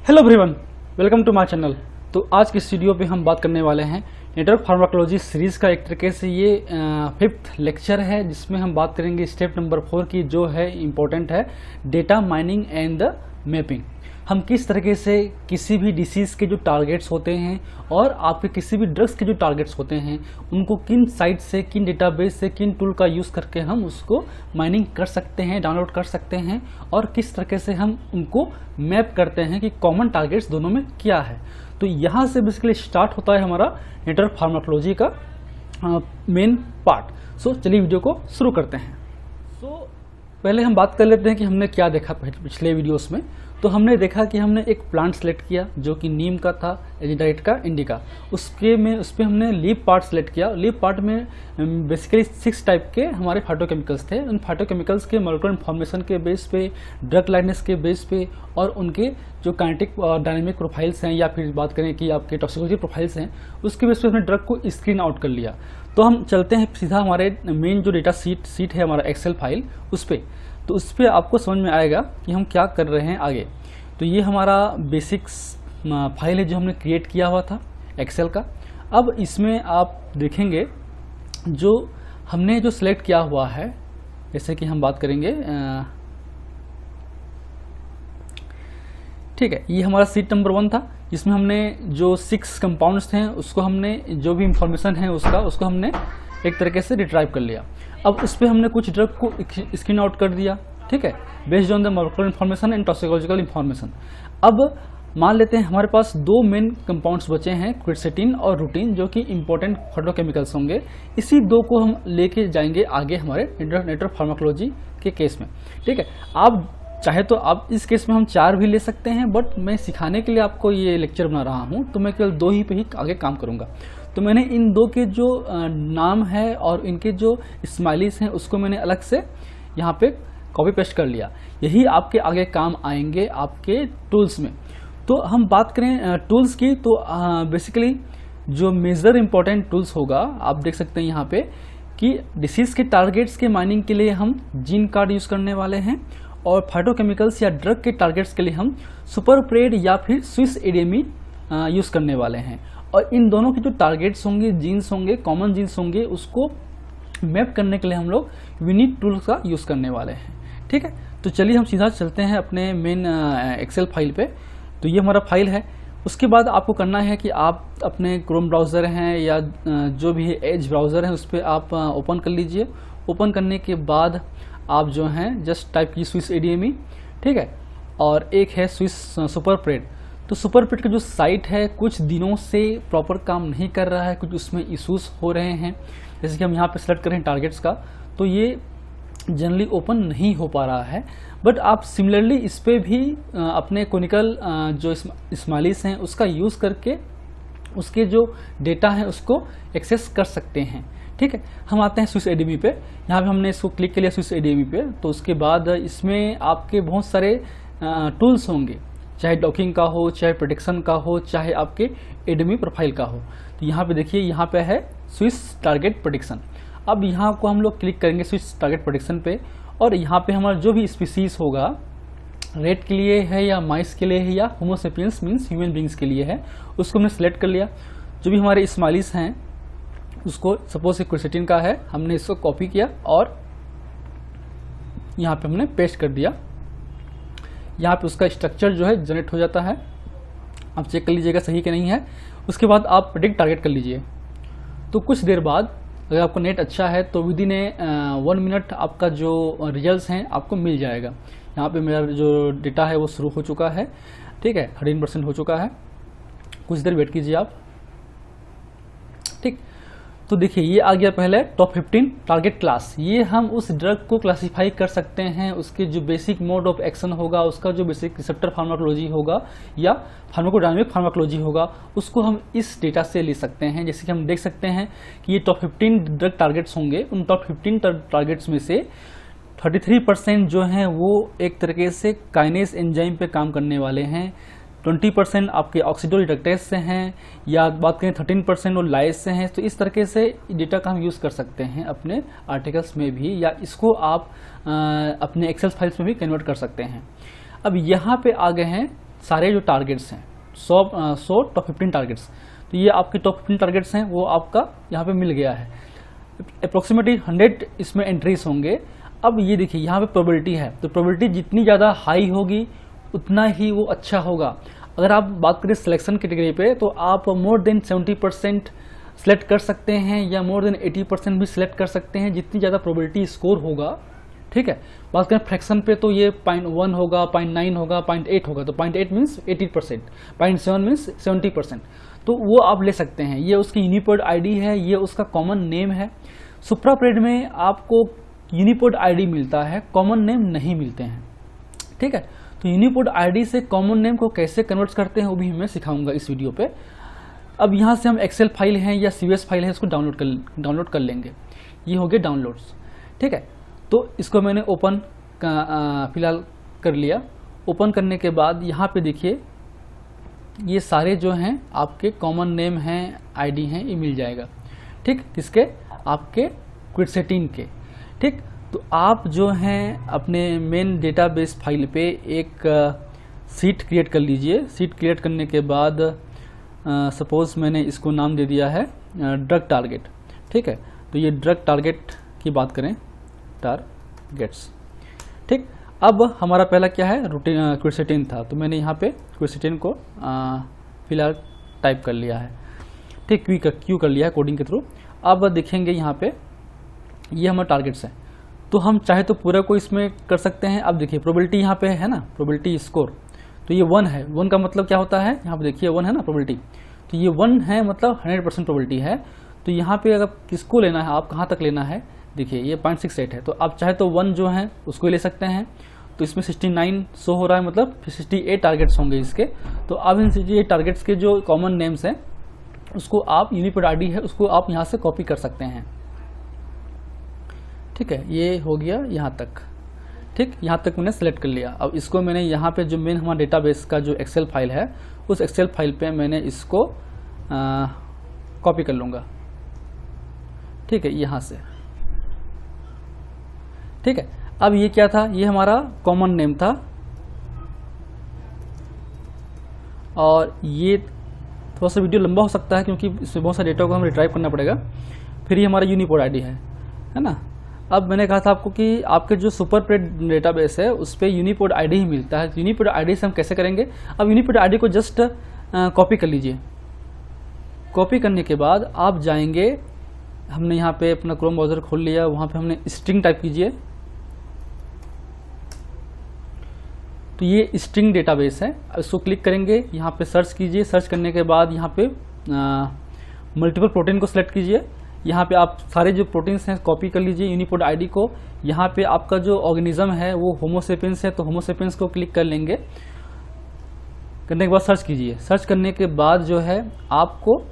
Hello everyone, welcome to my channel. तो आज की इस वीडियो पे हम बात करने वाले हैं नेटवर्क फार्माकोलॉजी सीरीज़ का एक तरीके से ये 5th लेक्चर है, जिसमें हम बात करेंगे स्टेप नंबर 4 की, जो है इम्पोर्टेंट है, data mining and the mapping. हम किस तरीके से किसी भी डिसीज़ के जो टारगेट्स होते हैं और आपके किसी भी ड्रग्स के जो टारगेट्स होते हैं उनको किन साइट से, किन डेटाबेस से, किन टूल का यूज़ करके हम उसको माइनिंग कर सकते हैं, डाउनलोड कर सकते हैं, और किस तरीके से हम उनको मैप करते हैं कि कॉमन टारगेट्स दोनों में क्या है। तो यहाँ से बेसिकली स्टार्ट होता है हमारा नेटवर्क फार्माकोलॉजी का मेन पार्ट। सो चलिए वीडियो को शुरू करते हैं। पहले हम बात कर लेते हैं कि हमने क्या देखा पिछले वीडियोस में। तो हमने देखा कि हमने एक प्लांट सेलेक्ट किया जो कि नीम का था, एजिडाइट का, इंडिका। उस पर हमने लीफ पार्ट सेलेक्ट किया। लीफ पार्ट में बेसिकली 6 टाइप के हमारे फाइटोकेमिकल्स थे। उन फाइटोकेमिकल्स के मॉलिक्यूलर इन्फॉर्मेशन के बेस पे, ड्रग लाइनेस के बेस पे और उनके जो काइनेटिक और डायनेमिक प्रोफाइल्स हैं, या फिर बात करें कि आपके टॉक्सिकोलॉजी प्रोफाइल्स हैं, उसके बेस पे हमने ड्रग को स्क्रीन आउट कर लिया। तो हम चलते हैं सीधा हमारे मेन जो डेटा सीट है हमारा एक्सेल फाइल, उस पर। तो उस पर आपको समझ में आएगा कि हम क्या कर रहे हैं आगे। तो ये हमारा बेसिक्स फाइल है जो हमने क्रिएट किया हुआ था एक्सेल का। अब इसमें आप देखेंगे जो हमने जो सिलेक्ट किया हुआ है, जैसे कि हम बात करेंगे, ठीक है, ये हमारा सीट नंबर 1 था, जिसमें हमने जो 6 कंपाउंड्स थे उसको हमने, जो भी इंफॉर्मेशन है उसको हमने एक तरीके से रिट्राइव कर लिया। अब उस पर हमने कुछ ड्रग को स्क्रीन आउट कर दिया, ठीक है, based on the molecular information and toxicological information. अब मान लेते हैं हमारे पास 2 मेन कंपाउंड्स बचे हैं, क्विटसेटिन और रूटीन, जो कि इंपॉर्टेंट फाइटोकेमिकल्स होंगे। इसी 2 को हम लेके जाएंगे आगे हमारे नेटवर्क फार्माकोलॉजी के केस में, ठीक है। आप चाहे तो आप इस केस में हम 4 भी ले सकते हैं, बट मैं सिखाने के लिए आपको ये लेक्चर बना रहा हूँ, तो मैं केवल 2 ही पे ही आगे काम करूँगा। तो मैंने इन 2 के जो नाम है और इनके जो स्माइलीज हैं उसको मैंने अलग से यहाँ पे कॉपी पेस्ट कर लिया। यही आपके आगे काम आएंगे आपके टूल्स में। तो हम बात करें टूल्स की, तो बेसिकली जो मेजर इंपॉर्टेंट टूल्स होगा, आप देख सकते हैं यहाँ पे कि डिसीज के टारगेट्स के माइनिंग के लिए हम जीन कार्ड यूज़ करने वाले हैं, और फाइटोकेमिकल्स या ड्रग के टारगेट्स के लिए हम सुपरप्रेड या फिर स्विस एडीएमई यूज़ करने वाले हैं। और इन दोनों के जो टारगेट्स होंगे, जीन्स होंगे, कॉमन जीन्स होंगे, उसको मैप करने के लिए हम लोग यूनिक टूल्स का यूज़ करने वाले हैं, ठीक है। तो चलिए हम सीधा चलते हैं अपने मेन एक्सेल फाइल पे। तो ये हमारा फाइल है। उसके बाद आपको करना है कि आप अपने क्रोम ब्राउज़र हैं या जो भी एज ब्राउज़र है उस पर आप ओपन कर लीजिए। ओपन करने के बाद आप जो हैं जस्ट टाइप की स्विस एडीएमई, ठीक है, और एक है स्विस सुपरप्रेड। तो सुपरप्रेड का जो साइट है कुछ दिनों से प्रॉपर काम नहीं कर रहा है, कुछ उसमें इशूज़ हो रहे हैं। जैसे कि हम यहाँ पे सेलेक्ट करें टारगेट्स का, तो ये जनरली ओपन नहीं हो पा रहा है। बट आप सिमिलरली इस पर भी अपने कोनिकल जो स्माइलीज हैं उसका यूज़ करके उसके जो डेटा है उसको एक्सेस कर सकते हैं, ठीक है। हम आते हैं स्विस एडीएमई पे। यहाँ पे हमने इसको क्लिक कर लिया स्विस एडीएमई पे। तो उसके बाद इसमें आपके बहुत सारे टूल्स होंगे, चाहे डॉकिंग का हो, चाहे प्रोटेक्शन का हो, चाहे आपके एडीएमई प्रोफाइल का हो। तो यहाँ पे देखिए, यहाँ पे है स्विस टारगेट प्रोटेक्शन। अब यहाँ को हम लोग क्लिक करेंगे स्विस टारगेट प्रोटेक्शन पे, और यहाँ पे हमारा जो भी स्पीसीज होगा, रेट के लिए है या माइस के लिए है या होमोसेपियंस मीन्स ह्यूमन बींग्स के लिए है, उसको हमने सेलेक्ट कर लिया। जो भी हमारे स्माइलीज हैं उसको, सपोज क्विटसेटिन का है, हमने इसको कॉपी किया और यहाँ पे हमने पेस्ट कर दिया। यहाँ पे उसका स्ट्रक्चर जो है जनरेट हो जाता है। आप चेक कर लीजिएगा सही कि नहीं है। उसके बाद आप प्रेडिक्ट टारगेट कर लीजिए। तो कुछ देर बाद अगर आपका नेट अच्छा है तो विद इन 1 मिनट आपका जो रिजल्ट्स हैं आपको मिल जाएगा। यहाँ पे मेरा जो डेटा है वो शुरू हो चुका है, ठीक है, 13% हो चुका है। कुछ देर वेट कीजिए आप, ठीक। तो देखिए ये आ गया पहले टॉप 15 टारगेट क्लास। ये हम उस ड्रग को क्लासीफाई कर सकते हैं, उसके जो बेसिक मोड ऑफ एक्शन होगा, उसका जो बेसिक रिसेप्टर फार्माकोलॉजी होगा या फार्माकोडायनामिक फार्माकोलॉजी होगा, उसको हम इस डेटा से ले सकते हैं। जैसे कि हम देख सकते हैं कि ये टॉप 15 ड्रग टारगेट्स होंगे। उन टॉप 15 टारगेट्स में से 33% जो हैं वो एक तरीके से काइनेज एंजाइम पे काम करने वाले हैं, 20% आपके ऑक्सीडोरिडक्टेज से हैं, या बात करें 13% वो लाइज से हैं। तो इस तरीके से डेटा का हम यूज़ कर सकते हैं अपने आर्टिकल्स में भी, या इसको आप अपने एक्सेल फाइल्स में भी कन्वर्ट कर सकते हैं। अब यहाँ पे आ गए हैं सारे जो टारगेट्स हैं 100 टॉप 15 टारगेट्स, तो ये आपके टॉप 15 टारगेट्स हैं वो आपका यहाँ पे मिल गया है। अप्रोक्सीमेटली 100 इसमें एंट्रीज होंगे। अब ये देखिए यहाँ पे प्रोबेबिलिटी है, तो प्रोबेबिलिटी जितनी ज़्यादा हाई होगी उतना ही वो अच्छा होगा। अगर आप बात करें सिलेक्शन कैटेगरी पे, तो आप मोर देन 70% सेलेक्ट कर सकते हैं या मोर देन 80% भी सिलेक्ट कर सकते हैं, जितनी ज़्यादा प्रोबेबिलिटी स्कोर होगा। ठीक है, बात करें फ्रैक्शन पे तो ये 0.1 होगा, 0.9 होगा, 0.8 होगा, तो 0.8 मीन्स 80%, 0.7 मीन्स 70%, तो वो आप ले सकते हैं। ये उसकी यूनिपोड आईडी है, ये उसका कॉमन नेम है। सुप्राप्रेड में आपको यूनिपोड आईडी मिलता है, कॉमन नेम नहीं मिलते हैं। ठीक है, तो यूनिपोड आईडी से कॉमन नेम को कैसे कन्वर्ट करते हैं वो भी मैं सिखाऊंगा इस वीडियो पे। अब यहाँ से हम एक्सेल फाइल है या CSV फाइल है, इसको डाउनलोड कर लेंगे। ये हो गया डाउनलोड्स। ठीक है, तो इसको मैंने ओपन फिलहाल कर लिया। ओपन करने के बाद यहाँ पे देखिए ये सारे जो हैं आपके कॉमन नेम हैं, आईडी हैं, ये मिल जाएगा। ठीक, किसके? आपके क्विटसेटिन के। ठीक, तो आप जो हैं अपने मेन डेटाबेस फाइल पे एक सीट क्रिएट कर लीजिए। सीट क्रिएट करने के बाद सपोज मैंने इसको नाम दे दिया है ड्रग टारगेट। ठीक है, तो ये ड्रग टारगेट की बात करें, टारगेट्स। ठीक, अब हमारा पहला क्या है, रूटीन क्विटसेटिन था, तो मैंने यहाँ पे क्विटसेटिन को फिलहाल टाइप कर लिया है। ठीक, क्यू कर लिया है कोडिंग के थ्रू। अब देखेंगे यहाँ पे ये हमारे टारगेट्स हैं, तो हम चाहे तो पूरा को इसमें कर सकते हैं। अब देखिए प्रोबेबिलिटी यहाँ पे है ना, प्रोबेबिलिटी स्कोर, तो ये 1 है। 1 का मतलब क्या होता है, यहाँ पे देखिए 1 है ना प्रोबेबिलिटी, तो ये 1 है मतलब 100% प्रोबेबिलिटी है। तो यहाँ पे अगर किसको लेना है, आप कहाँ तक लेना है, देखिए ये 0.68 है, तो आप चाहे तो 1 जो है उसको ले सकते हैं। तो इसमें 69 शो हो रहा है, मतलब 68 टारगेट्स होंगे इसके। तो अब इन 68 टारगेट्स के जो कॉमन नेम्स हैं उसको आप यूनिपोड आईडी है उसको आप यहाँ से कॉपी कर सकते हैं। ठीक है, ये हो गया यहाँ तक। ठीक, यहाँ तक मैंने सेलेक्ट कर लिया। अब इसको मैंने यहाँ पे जो मेन हमारा डेटाबेस का जो एक्सेल फाइल है, उस एक्सेल फाइल पे मैंने इसको कॉपी कर लूँगा। ठीक है, यहाँ से। ठीक है, अब ये क्या था, ये हमारा कॉमन नेम था, और ये थोड़ा सा वीडियो लंबा हो सकता है क्योंकि इसमें बहुत सारे डेटा को हमें रिट्राइव करना पड़ेगा। फिर ये हमारा यूनिपोड आईडी है ना। अब मैंने कहा था आपको कि आपके जो सुपरप्रेड डेटाबेस है उस पर यूनिपोड आईडी ही मिलता है। यूनिपोड आईडी से हम कैसे करेंगे, अब यूनिपोड आईडी को जस्ट कॉपी कर लीजिए। कॉपी करने के बाद आप जाएंगे, हमने यहाँ पे अपना क्रोम ब्राउज़र खोल लिया, वहाँ पे हमने स्ट्रिंग टाइप कीजिए। तो ये स्ट्रिंग डेटाबेस है, इसको क्लिक करेंगे, यहाँ पे सर्च कीजिए। सर्च करने के बाद यहाँ पे मल्टीपल प्रोटीन को सिलेक्ट कीजिए। यहाँ पे आप सारे जो प्रोटीन्स हैं कॉपी कर लीजिए यूनिपोड आईडी को। यहाँ पे आपका जो ऑर्गेनिज्म है वो होमोसेपियंस है, तो होमोसेपियंस को क्लिक कर लेंगे। करने के बाद सर्च कीजिए। सर्च करने के बाद जो है आपको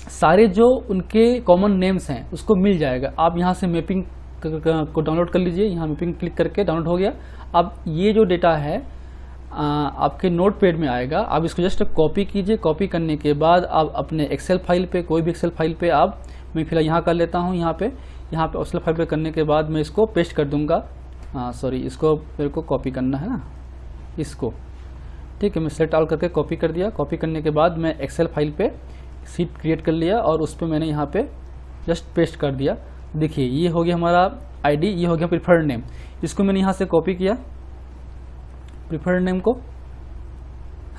सारे जो उनके कॉमन नेम्स हैं उसको मिल जाएगा। आप यहाँ से मैपिंग को डाउनलोड कर लीजिए। यहाँ मैपिंग क्लिक करके डाउनलोड हो गया। अब ये जो डेटा है आपके नोट पैड में आएगा, आप इसको जस्ट कॉपी कीजिए। कॉपी करने के बाद आप अपने एक्सेल फाइल पे, कोई भी एक्सेल फाइल पे आप, मैं फिलहाल यहाँ कर लेता हूँ, यहाँ पे एक्सेल फाइल पे करने के बाद मैं इसको पेस्ट कर दूंगा। सॉरी, इसको मेरे को कॉपी करना है ना, इसको। ठीक है, मैं सेलेक्ट ऑल करके कॉपी कर दिया। कॉपी करने के बाद मैं एक्सेल फाइल पे सीट क्रिएट कर लिया और उस पर मैंने यहाँ पे जस्ट पेस्ट कर दिया। देखिए ये हो गया हमारा आईडी, ये हो गया प्रिफर्ड नेम। इसको मैंने यहाँ से कॉपी किया, प्रिफर्ड नेम को,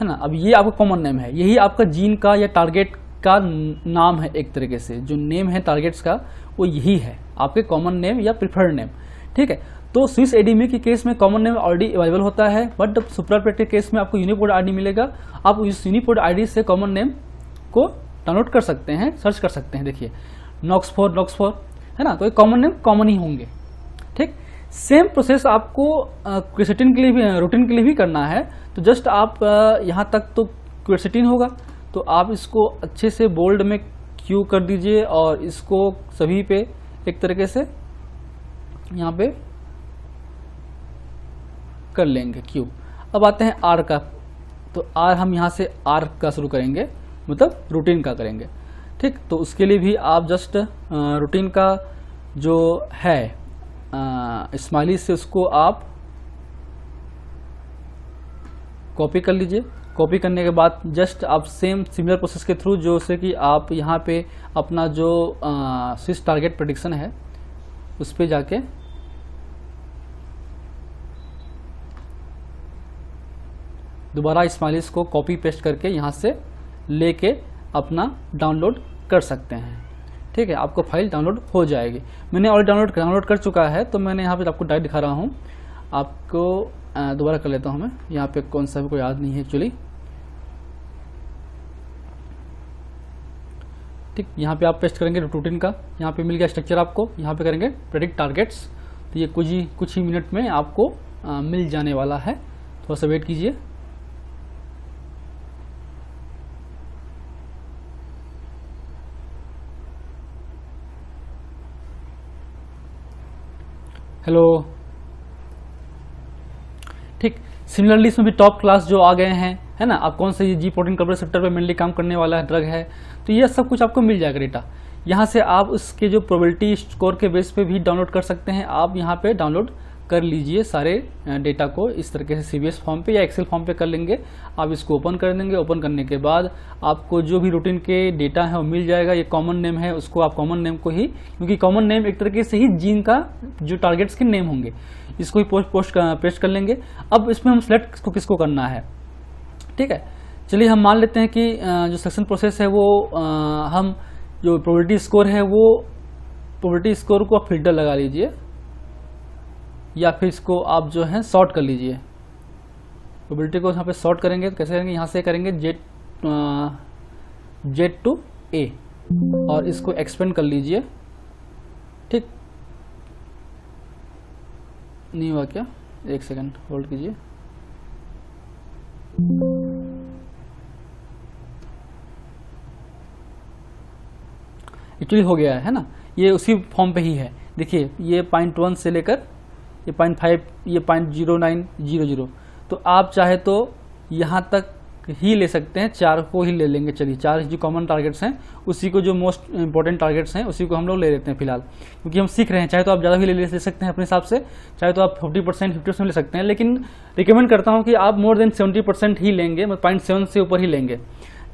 है ना। अब ये आपका कॉमन नेम है, यही आपका जीन का या टारगेट का नाम है। एक तरीके से जो नेम है टारगेट्स का वो यही है, आपके कॉमन नेम या प्रिफर्ड नेम। ठीक है, तो स्विस एडीमी के केस में कॉमन नेम ऑलरेडी अवेलेबल होता है, बट सुपरप्रेड के केस में आपको यूनिपोड आईडी मिलेगा। आप उस यूनिपोड आईडी से कॉमन नेम को डाउनलोड कर सकते हैं, सर्च कर सकते हैं। देखिए नॉक्स4 है ना, तो ये कॉमन नेम कॉमन ही होंगे। ठीक, सेम प्रोसेस आपको क्विटसेटिन के लिए भी, रूटीन के लिए भी करना है। तो जस्ट आप यहाँ तक तो क्विटसेटिन होगा, तो आप इसको अच्छे से बोल्ड में क्यू कर दीजिए और इसको सभी पे एक तरीके से यहाँ पे कर लेंगे क्यू। अब आते हैं आर का, तो आर हम यहाँ से आर का शुरू करेंगे, मतलब रूटीन का करेंगे। ठीक, तो उसके लिए भी आप जस्ट रूटीन का जो है स्माइली से उसको आप कॉपी कर लीजिए। कॉपी करने के बाद जस्ट आप सेम सिमिलर प्रोसेस के थ्रू जो से कि आप यहाँ पे अपना जो स्विच टारगेट प्रेडिक्शन है उस पर जाके दोबारा स्माइलीज को कॉपी पेस्ट करके यहाँ से लेके अपना डाउनलोड कर सकते हैं। ठीक है, आपको फाइल डाउनलोड हो जाएगी। मैंने ऑलरेडी डाउनलोड कर चुका है, तो मैंने यहाँ पे आपको डायरेक्ट दिखा रहा हूँ। आपको दोबारा कर लेता हूँ मैं, यहाँ पे कौन सा भी कोई याद नहीं है एक्चुअली। ठीक, यहाँ पे आप पेस्ट करेंगे रूटीन का, यहाँ पे मिल गया स्ट्रक्चर आपको। यहाँ पे करेंगे प्रेडिक्ट टारगेट्स, तो ये कुछ ही मिनट में आपको मिल जाने वाला है। थोड़ा सा वेट कीजिए। हेलो। ठीक, सिमिलरली इसमें भी टॉप क्लास जो आ गए हैं, है ना। आप कौन से जी प्रोटीन कवर रिसेप्टर पे मेनली काम करने वाला है ड्रग है, तो ये सब कुछ आपको मिल जाएगा डेटा। यहाँ से आप उसके जो प्रोबेबिलिटी स्कोर के बेस पे भी डाउनलोड कर सकते हैं। आप यहाँ पे डाउनलोड कर लीजिए सारे डेटा को इस तरीके से CBS फॉर्म पे या एक्सेल फॉर्म पे कर लेंगे। आप इसको ओपन कर देंगे। ओपन करने के बाद आपको जो भी रूटीन के डेटा है वो मिल जाएगा। ये कॉमन नेम है, उसको आप कॉमन नेम को ही, क्योंकि कॉमन नेम एक तरीके से ही जीन का जो टारगेट्स के नेम होंगे, इसको ही पेस्ट कर लेंगे। अब इसमें हम सेलेक्ट किसको करना है। ठीक है, चलिए हम मान लेते हैं कि जो सिलेक्शन प्रोसेस है वो हम जो प्रोबेबिलिटी स्कोर है वो प्रोबेबिलिटी स्कोर को आप फिल्टर लगा लीजिए, या फिर इसको आप जो है सॉर्ट कर लीजिए। प्रोबेबिलिटी को यहाँ पे सॉर्ट करेंगे तो कैसे करेंगे, यहाँ से करेंगे Z to A और इसको एक्सपेंड कर लीजिए। ठीक, नहीं हुआ क्या, एक सेकंड होल्ड कीजिए। एक्चुअली हो गया है ना, ये उसी फॉर्म पे ही है। देखिए ये 0.1 से लेकर ये 0.5, ये 0.0900। तो आप चाहे तो यहाँ तक ही ले सकते हैं, 4 को ही ले लेंगे। चलिए 4 जो कॉमन टारगेट्स हैं उसी को, जो मोस्ट इंपॉर्टेंट टारगेट्स हैं उसी को हम लोग ले लेते हैं फिलहाल, क्योंकि हम सीख रहे हैं। चाहे तो आप ज़्यादा भी ले सकते हैं अपने हिसाब से, चाहे तो आप 50% ले सकते हैं, लेकिन रिकमेंड करता हूँ कि आप मोर देन 70% ही लेंगे, मतलब 0.7 से ऊपर ही लेंगे।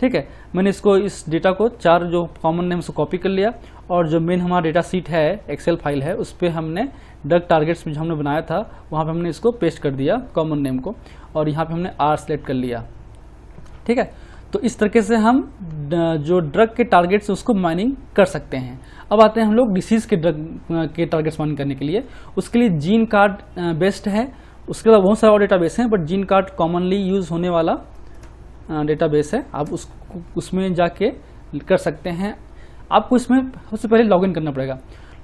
ठीक है, मैंने इसको इस डेटा को 4 जो कॉमन नेम से कॉपी कर लिया, और जो मेन हमारा डेटा सीट है, एक्सेल फाइल है, उस पर हमने ड्रग टारगेट्स में जो हमने बनाया था वहाँ पे हमने इसको पेस्ट कर दिया कॉमन नेम को, और यहाँ पे हमने R सेलेक्ट कर लिया। ठीक है, तो इस तरीके से हम जो ड्रग के टारगेट्स उसको माइनिंग कर सकते हैं। अब आते हैं हम लोग डिसीज़ के ड्रग के टारगेट्स माइनिंग करने के लिए। उसके लिए जीन कार्ड बेस्ड है, उसके बाद बहुत सारे और डेटाबेस हैं, but gene card commonly use होने वाला डेटाबेस है। आप उसमें जाके कर सकते हैं। आपको इसमें सबसे पहले लॉगिन करना पड़ेगा।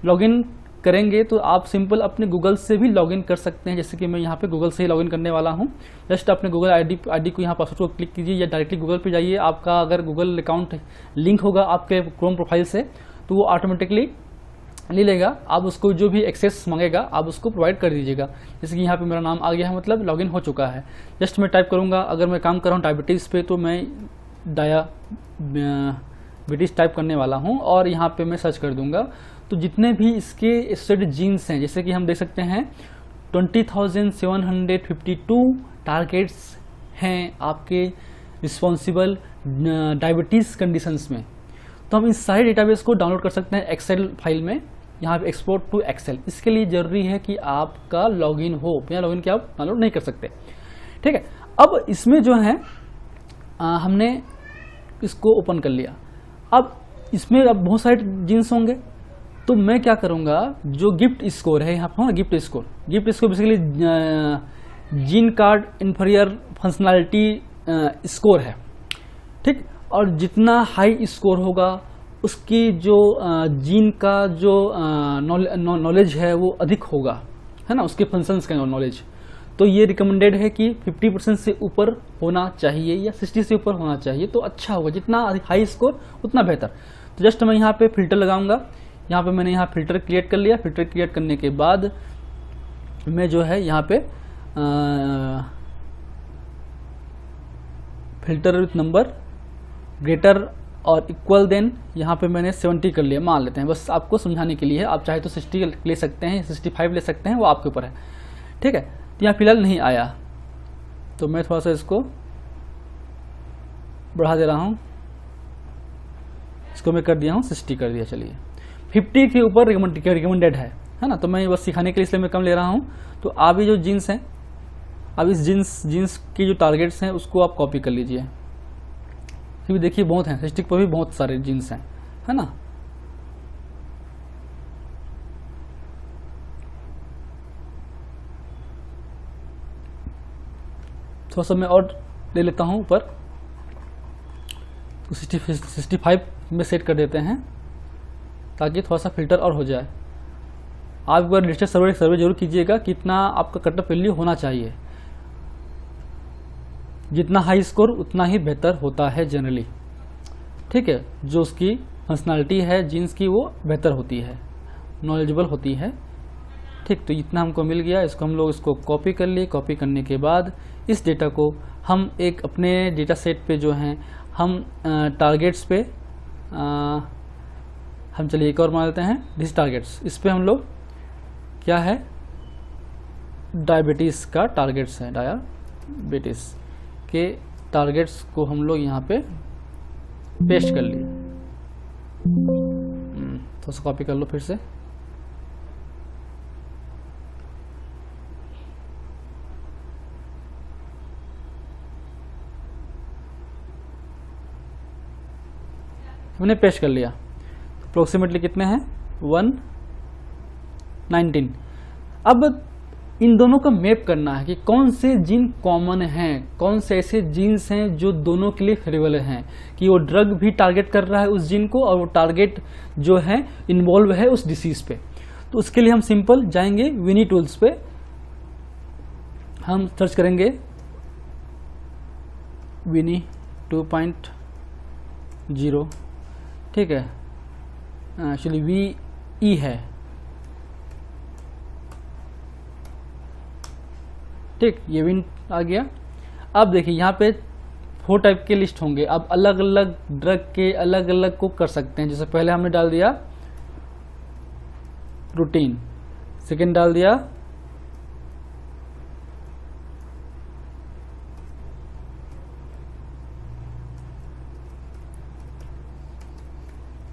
लॉगिन करेंगे तो आप सिंपल अपने गूगल से भी लॉगिन कर सकते हैं, जैसे कि मैं यहाँ पे गूगल से ही लॉगिन करने वाला हूँ। जस्ट अपने गूगल आईडी को यहाँ पासवर्ड को क्लिक कीजिए, या डायरेक्टली गूगल पे जाइए। आपका अगर गूगल अकाउंट लिंक होगा आपके क्रोम प्रोफाइल से, तो वो ऑटोमेटिकली ले लेगा। आप उसको जो भी एक्सेस मांगेगा आप उसको प्रोवाइड कर दीजिएगा। जैसे कि यहाँ पे मेरा नाम आ गया है, मतलब लॉगिन हो चुका है। जस्ट मैं टाइप करूँगा, अगर मैं काम कर रहा हूँ डायबिटीज़ पे तो मैं डायबिटीज़ टाइप करने वाला हूँ, और यहाँ पे मैं सर्च कर दूंगा। तो जितने भी इसके एसोसिएटेड जीन्स हैं, जैसे कि हम देख सकते हैं 20,752 टारगेट्स हैं आपके रिस्पॉन्सिबल डायबिटीज़ कंडीशंस में। तो हम इस सारे डेटाबेस को डाउनलोड कर सकते हैं एक्सेल फाइल में, यहाँ पे एक्सपोर्ट टू एक्सेल। इसके लिए ज़रूरी है कि आपका लॉगिन हो, बिना लॉगिन के आप डाउनलोड नहीं कर सकते। ठीक है, अब इसमें जो है हमने इसको ओपन कर लिया। अब इसमें अब बहुत सारे जीन्स होंगे, तो मैं क्या करूँगा, जो गिफ्ट स्कोर है यहाँ पर, gift score basically gene card inferior functionality score है। ठीक, और जितना हाई स्कोर होगा उसकी जो जीन का जो नॉलेज है वो अधिक होगा, है ना, उसके फंक्शंस का नॉलेज। तो ये रिकमेंडेड है कि 50% से ऊपर होना चाहिए, या 60 से ऊपर होना चाहिए, तो अच्छा होगा। जितना हाई स्कोर उतना बेहतर। तो जस्ट मैं यहाँ पे फिल्टर लगाऊंगा। यहाँ पे मैंने यहाँ फिल्टर क्रिएट कर लिया। फिल्टर क्रिएट करने के बाद मैं जो है यहाँ पे फिल्टर विथ नंबर ग्रेटर और इक्वल देन, यहाँ पे मैंने 70 कर लिया, मान लेते हैं, बस आपको समझाने के लिए है। आप चाहे तो 60 ले सकते हैं, 65 ले सकते हैं, वो आपके ऊपर है। ठीक है, तो यहाँ फिलहाल नहीं आया। तो मैं थोड़ा सा इसको बढ़ा दे रहा हूँ, इसको मैं कर दिया हूँ 60 कर दिया। चलिए 50 के ऊपर रिकमेंडेड है ना, तो मैं बस सिखाने के लिए इसलिए मैं कम ले रहा हूँ। तो आप ये जो जीन्स हैं, अब इस जीन्स की जो टारगेट्स हैं उसको आप कॉपी कर लीजिए। फिर देखिए बहुत हैं, स्टिक पर भी बहुत सारे जीन्स हैं, है ना। थोड़ा सा मैं और ले लेता हूँ ऊपर, तो 65 में सेट कर देते हैं ताकि थोड़ा सा फिल्टर और हो जाए। आप एक बार रजिस्टर सर्वे जरूर कीजिएगा कितना आपका कटऑफ वैल्यू होना चाहिए। जितना हाई स्कोर उतना ही बेहतर होता है जनरली, ठीक है। जो उसकी फंक्शनैलिटी है जीन्स की वो बेहतर होती है, नॉलेजेबल होती है, ठीक। तो इतना हमको मिल गया, इसको हम लोग इसको कॉपी कर लिए। कॉपी करने के बाद इस डेटा को हम एक अपने डेटा सेट पे जो हैं हम टारगेट्स पे हम चलिए एक और मान लेते हैं दिस टारगेट्स। इस पे हम लोग क्या है, डायबिटीज़ का टारगेट्स है, डायबिटीज़ के टारगेट्स को हम लोग यहाँ पे पेस्ट कर लिए। तो उसको कॉपी कर लो फिर से। हमने पेस्ट कर लिया। अप्रोक्सीमेटली कितने हैं, 119। अब इन दोनों का मैप करना है कि कौन से जीन कॉमन हैं, कौन से ऐसे जीन्स हैं जो दोनों के लिए फेवरेबल हैं, कि वो ड्रग भी टारगेट कर रहा है उस जीन को और वो टारगेट जो है इन्वॉल्व है उस डिसीज पे। तो उसके लिए हम सिंपल जाएंगे विनी टूल्स पे, हम सर्च करेंगे विनी 2.0, ठीक है। एक्चुअली VE है, ठीक, ये विन आ गया। अब देखिए यहाँ पे 4 टाइप के लिस्ट होंगे। अब अलग अलग ड्रग के अलग अलग को कर सकते हैं। जैसे पहले हमने डाल दिया रूटीन, सेकेंड डाल दिया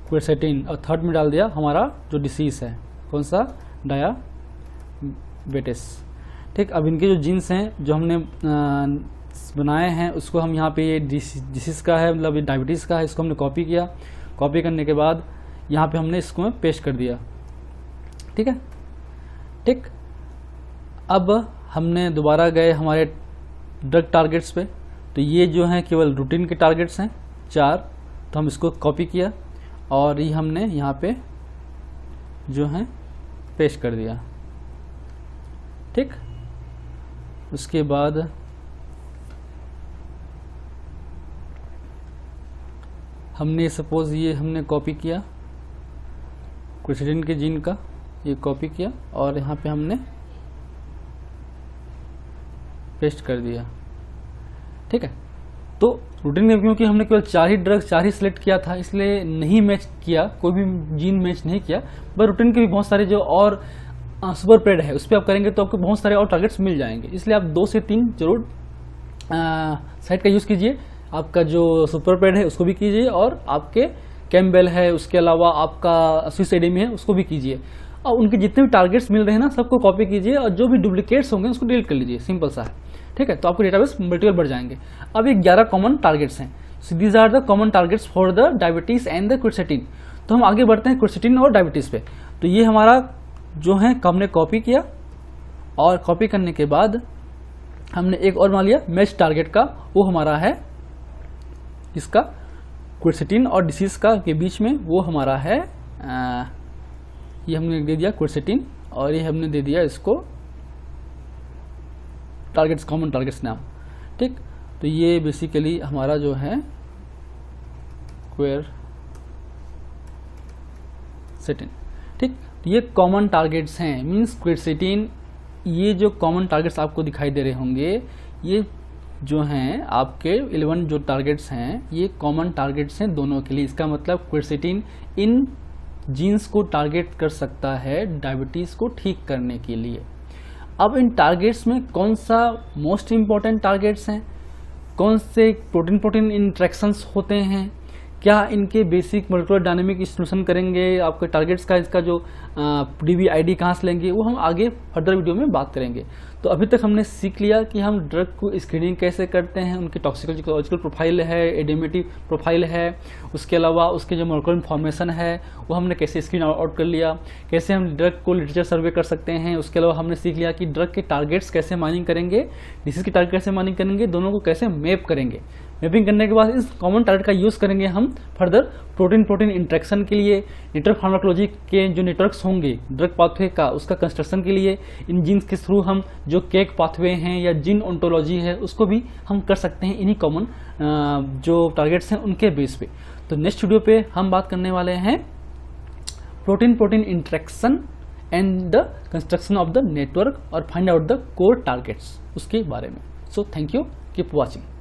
क्वेरसेटिन और थर्ड में डाल दिया हमारा जो डिसीज है, कौन सा, डायबिटीज, ठीक। अब इनके जो जीन्स हैं जो हमने बनाए हैं उसको हम यहाँ पे, ये डिसीज का है, मतलब ये डायबिटीज़ का है, इसको हमने कॉपी किया। कॉपी करने के बाद यहाँ पे हमने इसको पेस्ट कर दिया, ठीक है, ठीक। अब हमने दोबारा गए हमारे ड्रग टारगेट्स पे, तो ये जो हैं केवल रूटीन के टारगेट्स हैं 4, तो हम इसको कॉपी किया और ये हमने यहाँ पे जो है पेस्ट कर दिया, ठीक। उसके बाद हमने सपोज ये हमने कॉपी किया क्वेरसेटिन के जीन का, ये कॉपी किया और यहाँ पे हमने पेस्ट कर दिया, ठीक है। तो रूटीन में क्योंकि हमने केवल 4 ही ड्रग्स 4 ही सिलेक्ट किया था इसलिए नहीं मैच किया, कोई भी जीन मैच नहीं किया। पर रूटीन के भी बहुत सारे जो और सुपर प्रेड है उस पर आप करेंगे तो आपको बहुत सारे और टारगेट्स मिल जाएंगे, इसलिए आप 2 से 3 जरूर साइट का यूज़ कीजिए। आपका जो सुपर प्रेड है उसको भी कीजिए और आपके कैम्बेल है, उसके अलावा आपका स्विस एडेमी है उसको भी कीजिए। और उनके जितने भी टारगेट्स मिल रहे हैं ना सबको कॉपी कीजिए और जो भी डुप्लीकेट्स होंगे उसको डिलीट कर लीजिए, सिंपल सा है, ठीक है। तो आपको डेटाबेस मल्टीपल बढ़ जाएंगे। अब ये 11 कॉमन टारगेट्स हैं। So these are the common targets for the diabetes and the quercetin. तो हम आगे बढ़ते हैं क्वेरसेटिन और डायबिटीज पे। तो ये हमारा जो है हमने कॉपी किया और कॉपी करने के बाद हमने एक और मान लिया मैच टारगेट का, वो हमारा है इसका क्वेरसेटिन और डिसीज का के बीच में, वो हमारा है ये हमने दे दिया क्वेरसेटिन और ये हमने दे दिया इसको टारगेट्स, कॉमन टारगेट्स नाम, ठीक। तो ये बेसिकली हमारा जो है क्वेरसेटिन, ठीक। ये कॉमन टारगेट्स हैं, मींस क्वेरसेटिन, ये जो कॉमन टारगेट्स आपको दिखाई दे रहे होंगे ये जो हैं आपके 11 जो टारगेट्स हैं ये कॉमन टारगेट्स हैं दोनों के लिए। इसका मतलब क्वेरसेटिन इन जीन्स को टारगेट कर सकता है डायबिटीज़ को ठीक करने के लिए। अब इन टारगेट्स में कौन सा मोस्ट इम्पॉर्टेंट टारगेट्स हैं, कौन से प्रोटीन प्रोटीन इंट्रैक्शंस होते हैं, क्या इनके बेसिक मोलिकुलर डायनेमिक स्टिमुलेशन करेंगे, आपके टारगेट्स का इसका जो DBID कहाँ से लेंगे, वो हम आगे फर्दर वीडियो में बात करेंगे। तो अभी तक हमने सीख लिया कि हम ड्रग को स्क्रीनिंग कैसे करते हैं, उनकी टॉक्सिकोलॉजिकल प्रोफाइल है, एडेमेटिव प्रोफाइल है, उसके अलावा उसके जो मोलिकुलर इन्फॉर्मेशन है वो हमने कैसे स्क्रीन आउट कर लिया, कैसे हम ड्रग को लिटरेचर सर्वे कर सकते हैं। उसके अलावा हमने सीख लिया कि ड्रग के टारगेट्स कैसे माइनिंग करेंगे, डिसीज के टारगेट कैसे माइनिंग करेंगे, दोनों को कैसे मैप करेंगे। मैपिंग करने के बाद इस कॉमन टारगेट का यूज़ करेंगे हम फर्दर प्रोटीन प्रोटीन इंटरेक्शन के लिए, नेटवर्क फार्माकोलॉजी के जो नेटवर्क्स होंगे ड्रग पाथवे का, उसका कंस्ट्रक्शन के लिए इन जीन्स के थ्रू हम जो केक पाथवे हैं या जीन ओंटोलॉजी है उसको भी हम कर सकते हैं इन्हीं कॉमन जो टारगेट्स हैं उनके बेस पे। तो नेक्स्ट वीडियो पे हम बात करने वाले हैं protein protein interaction and the construction of the network और find out the core targets उसके बारे में। So thank you, keep watching.